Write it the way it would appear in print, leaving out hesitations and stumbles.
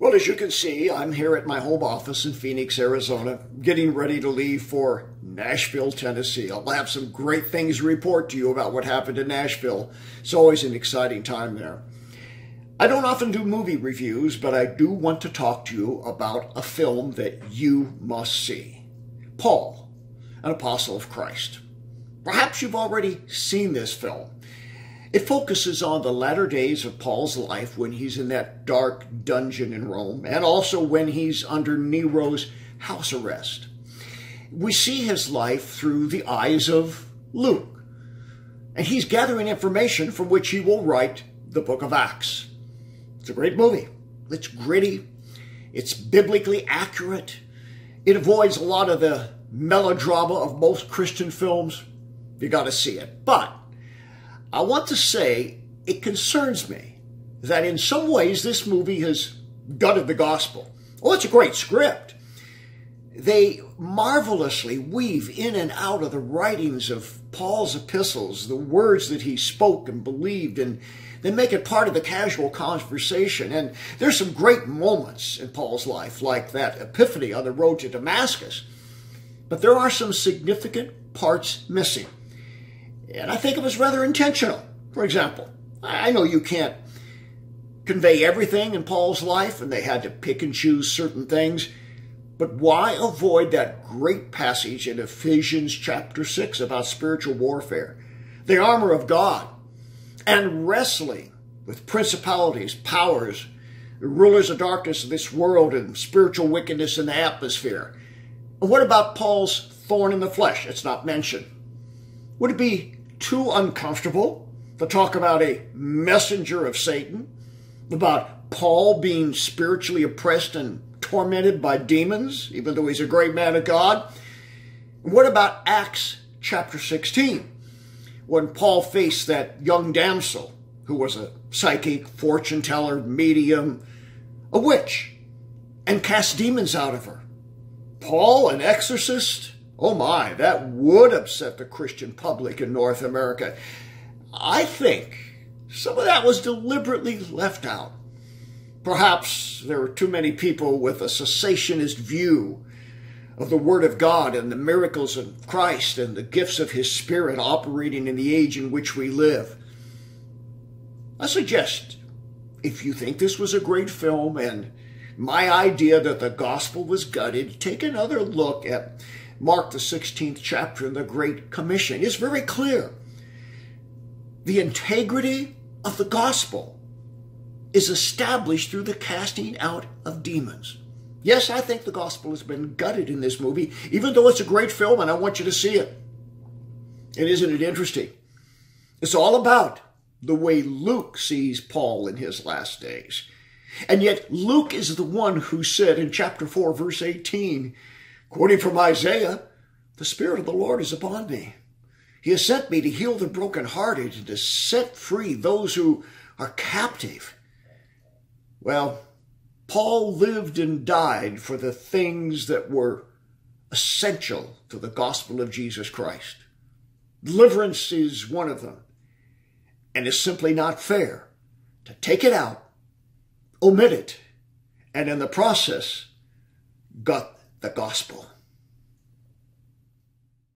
Well, as you can see, I'm here at my home office in Phoenix, Arizona, getting ready to leave for Nashville, Tennessee. I'll have some great things to report to you about what happened in Nashville. It's always an exciting time there. I don't often do movie reviews, but I do want to talk to you about a film that you must see. Paul, an Apostle of Christ. Perhaps you've already seen this film. It focuses on the latter days of Paul's life when he's in that dark dungeon in Rome, and also when he's under Nero's house arrest. We see his life through the eyes of Luke, and he's gathering information from which he will write the book of Acts. It's a great movie. It's gritty. It's biblically accurate. It avoids a lot of the melodrama of most Christian films. You got to see it. But I want to say it concerns me that in some ways this movie has gutted the gospel. Oh, it's a great script. They marvelously weave in and out of the writings of Paul's epistles, the words that he spoke and believed, and they make it part of the casual conversation. And there's some great moments in Paul's life, like that epiphany on the road to Damascus. But there are some significant parts missing. And I think it was rather intentional. For example, I know you can't convey everything in Paul's life, and they had to pick and choose certain things. But why avoid that great passage in Ephesians chapter 6 about spiritual warfare, the armor of God, and wrestling with principalities, powers, the rulers of darkness of this world, and spiritual wickedness in the atmosphere? And what about Paul's thorn in the flesh? It's not mentioned. Would it be too uncomfortable to talk about a messenger of Satan, about Paul being spiritually oppressed and tormented by demons, even though he's a great man of God? What about Acts chapter 16, when Paul faced that young damsel who was a psychic, fortune teller, medium, a witch, and cast demons out of her? Paul, an exorcist? Oh my, that would upset the Christian public in North America. I think some of that was deliberately left out. Perhaps there were too many people with a cessationist view of the Word of God and the miracles of Christ and the gifts of His Spirit operating in the age in which we live. I suggest, if you think this was a great film and my idea that the gospel was gutted, take another look at Mark the 16th chapter in the Great Commission. It's very clear. The integrity of the gospel is established through the casting out of demons. Yes, I think the gospel has been gutted in this movie, even though it's a great film and I want you to see it. And isn't it interesting? It's all about the way Luke sees Paul in his last days. And yet Luke is the one who said in chapter 4, verse 18, quoting from Isaiah, "The Spirit of the Lord is upon me. He has sent me to heal the brokenhearted and to set free those who are captive." Well, Paul lived and died for the things that were essential to the gospel of Jesus Christ. Deliverance is one of them. And it's simply not fair to take it out, omit it, and in the process, gut the gospel.